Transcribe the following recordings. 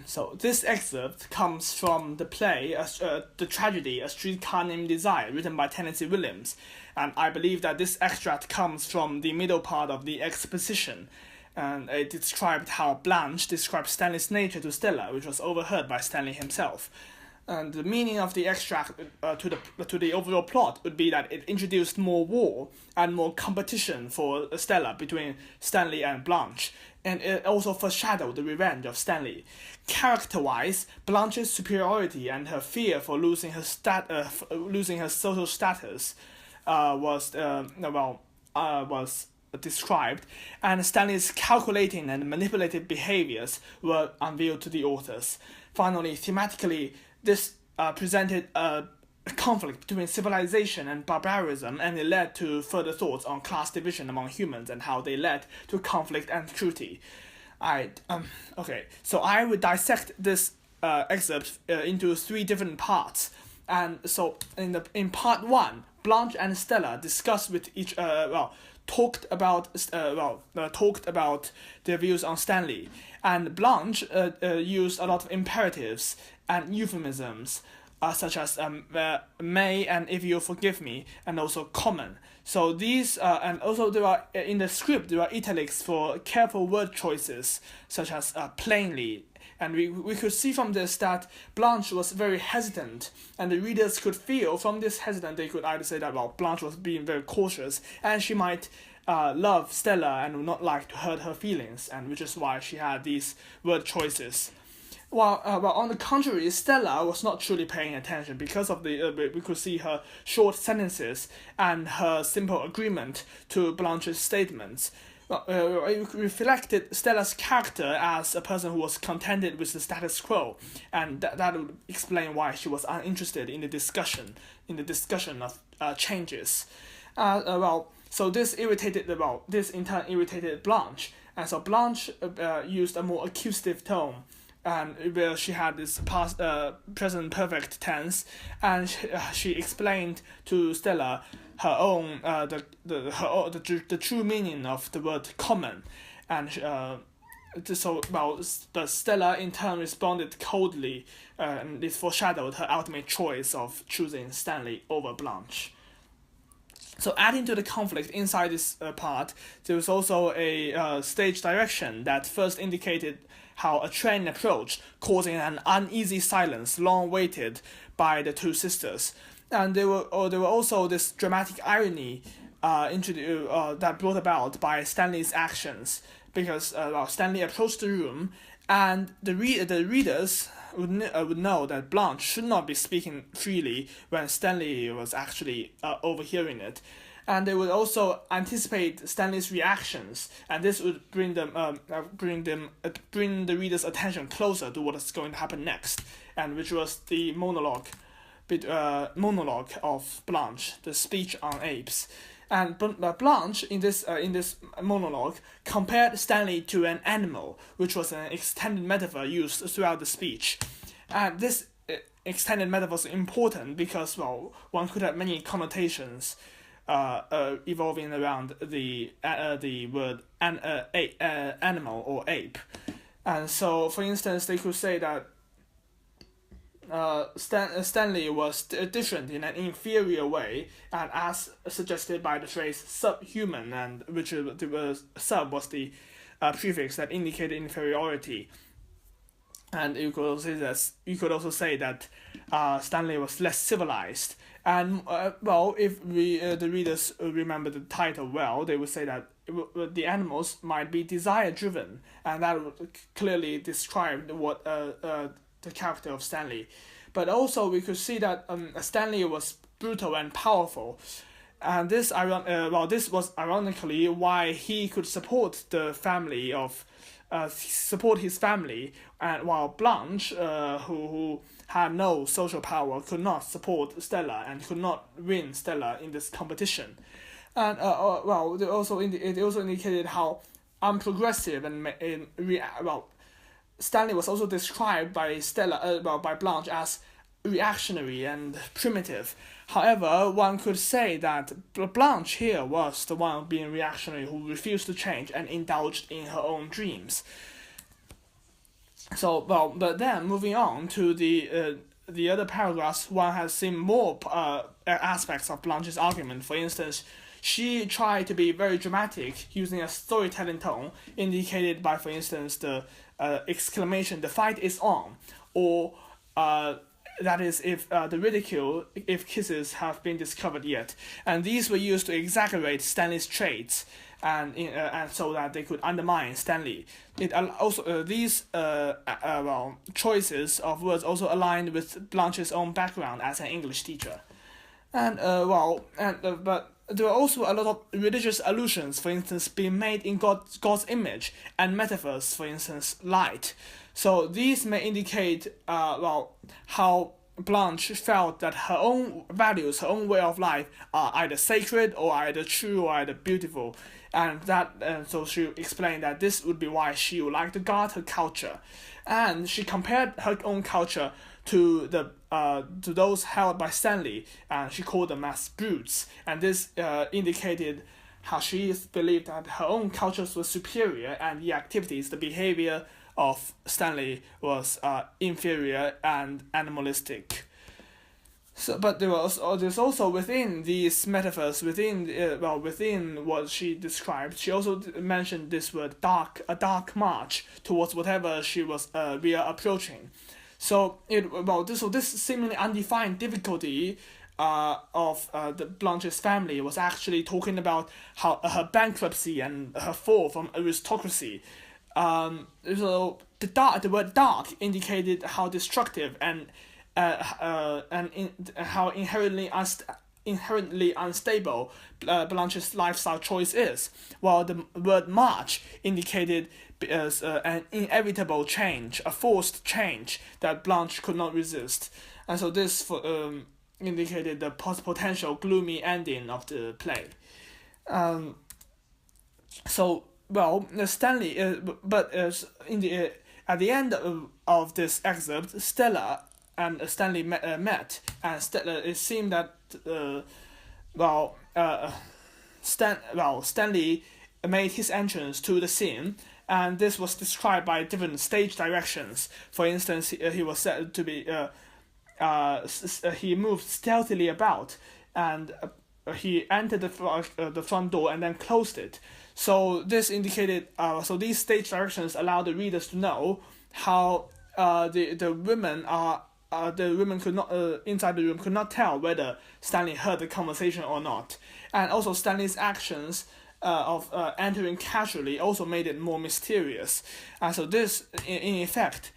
So this excerpt comes from the play, the tragedy, A Streetcar Named Desire, written by Tennessee Williams, and I believe that this extract comes from the middle part of the exposition, and it described how Blanche described Stanley's nature to Stella, which was overheard by Stanley himself. And the meaning of the extract to the overall plot would be that it introduced more war and more competition for Stella between Stanley and Blanche, and it also foreshadowed the revenge of Stanley. Character-wise, Blanche's superiority and her fear for losing her social status was described, and Stanley's calculating and manipulative behaviors were unveiled to the authors. Finally, thematically, this presented a conflict between civilization and barbarism, and it led to further thoughts on class division among humans and how they led to conflict and cruelty. So I would dissect this excerpt into three different parts. And so in part one, Blanche and Stella discussed with talked about their views on Stanley, and Blanche used a lot of imperatives and euphemisms, such as may and if you forgive me, and also common. So these and also there are in the script there are italics for careful word choices, such as plainly. And we could see from this that Blanche was very hesitant, and the readers could feel from this hesitant, they could either say that, Blanche was being very cautious, and she might love Stella and would not like to hurt her feelings, and which is why she had these word choices. While on the contrary, Stella was not truly paying attention because of we could see her short sentences and her simple agreement to Blanche's statements. It reflected Stella's character as a person who was contented with the status quo, and that would explain why she was uninterested in the discussion of changes. So this in turn irritated Blanche, and so Blanche used a more accusative tone, and where she had this past present perfect tense, and she explained to Stella her own the true meaning of the word common, and but Stella in turn responded coldly, and this foreshadowed her ultimate choice of choosing Stanley over Blanche. So adding to the conflict inside this part, there was also a stage direction that first indicated how a train approached, causing an uneasy silence long waited by the two sisters. And there were also this dramatic irony that brought about by Stanley's actions, because Stanley approached the room, and the readers would know that Blanche should not be speaking freely when Stanley was actually overhearing it, and they would also anticipate Stanley's reactions, and this would bring the reader's attention closer to what is going to happen next, and which was the monologue of Blanche, the speech on apes. And Blanche in this monologue compared Stanley to an animal, which was an extended metaphor used throughout the speech. And this extended metaphor is important because one could have many connotations evolving around the word animal or ape. And so, for instance, they could say that Stanley was different in an inferior way, and as suggested by the phrase subhuman, and which the sub was the prefix that indicated inferiority. And you could also say that Stanley was less civilized. And if the readers remember the title well, they would say that the animals might be desire driven, and that would clearly describe what the character of Stanley. But also we could see that Stanley was brutal and powerful, and this was ironically why he could support his family, and while Blanche, who had no social power, could not support Stella and could not win Stella in this competition. And it also indicated how unprogressive and Stanley was also described by by Blanche as reactionary and primitive. However, one could say that Blanche here was the one being reactionary, who refused to change and indulged in her own dreams. But then moving on to the other paragraphs, one has seen more aspects of Blanche's argument. For instance, she tried to be very dramatic using a storytelling tone, indicated by, for instance, the exclamation, "The fight is on," or that is, if the ridicule, if kisses have been discovered yet. And these were used to exaggerate Stanley's traits, and so that they could undermine Stanley. It also these choices of words also aligned with Blanche's own background as an English teacher, but there are also a lot of religious allusions, for instance, being made in God's image, and metaphors, for instance, light. So these may indicate how Blanche felt that her own values, her own way of life, are either sacred or either true or either beautiful, and so she explained that this would be why she would like to guard her culture, and she compared her own culture to those held by Stanley, and she called them as brutes, and this indicated how she believed that her own cultures were superior, and the activities, the behavior of Stanley was inferior and animalistic. So, but there's also within these metaphors, within what she described, she also mentioned this word a dark march towards whatever we are approaching. So this seemingly undefined difficulty of the Blanche's family was actually talking about how her bankruptcy and her fall from aristocracy. So the word dark indicated how destructive and how inherently unstable Blanche's lifestyle choice is, while the word march indicated as an inevitable change, a forced change that Blanche could not resist, and so this indicated the potential gloomy ending of the play. Stanley, at the end of this excerpt, Stella and Stanley met, and it seemed that Stanley made his entrance to the scene, and this was described by different stage directions. For instance, he was said to be he moved stealthily about, and he entered the front door and then closed it. So this indicated so these stage directions allow the readers to know how the women could not inside the room could not tell whether Stanley heard the conversation or not, and also Stanley's actions of entering casually also made it more mysterious, and so this in effect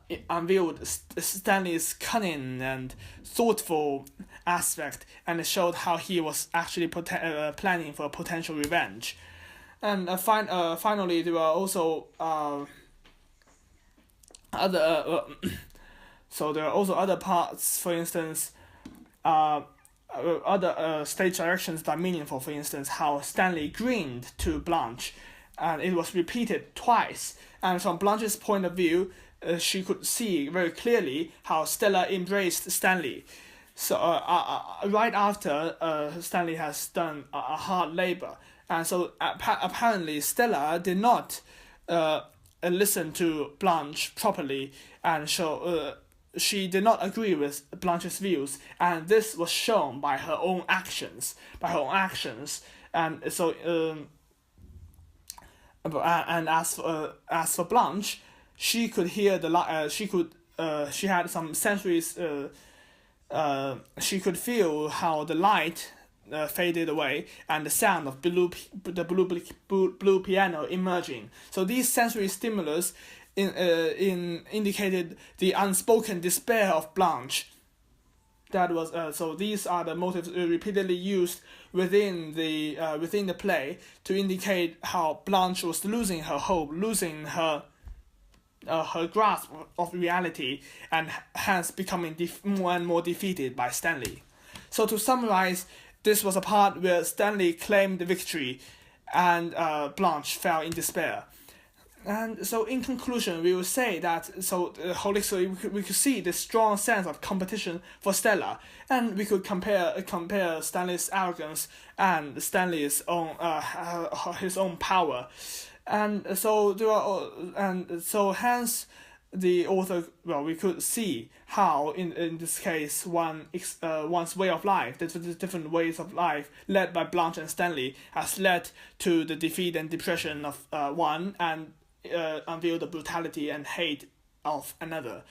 it unveiled Stanley's cunning and thoughtful aspect, and it showed how he was actually planning for a potential revenge. And finally, there were also so there are also other parts. For instance, other stage directions that are meaningful. For instance, how Stanley grinned to Blanche, and it was repeated twice. And from Blanche's point of view, she could see very clearly how Stella embraced Stanley. So right after Stanley has done a hard labor, and so apparently Stella did not listen to Blanche properly, and so she did not agree with Blanche's views, and this was shown by her own actions. And so and as for Blanche, she could hear she had some sensories. She could feel how the light faded away and the sound of the blue piano emerging. So these sensory stimulus indicated the unspoken despair of Blanche. That was so. These are the motives repeatedly used within the play to indicate how Blanche was losing her hope, losing her grasp of reality, and hence becoming more and more defeated by Stanley. So to summarize, this was a part where Stanley claimed the victory, and Blanche fell in despair. And so in conclusion, we will say that holistically we could see this strong sense of competition for Stella, and we could compare Stanley's arrogance and Stanley's own his own power. And so there are, and so hence the author, well, we could see how in this case one's way of life, the different ways of life led by Blanche and Stanley, has led to the defeat and depression of one, and unveiled the brutality and hate of another.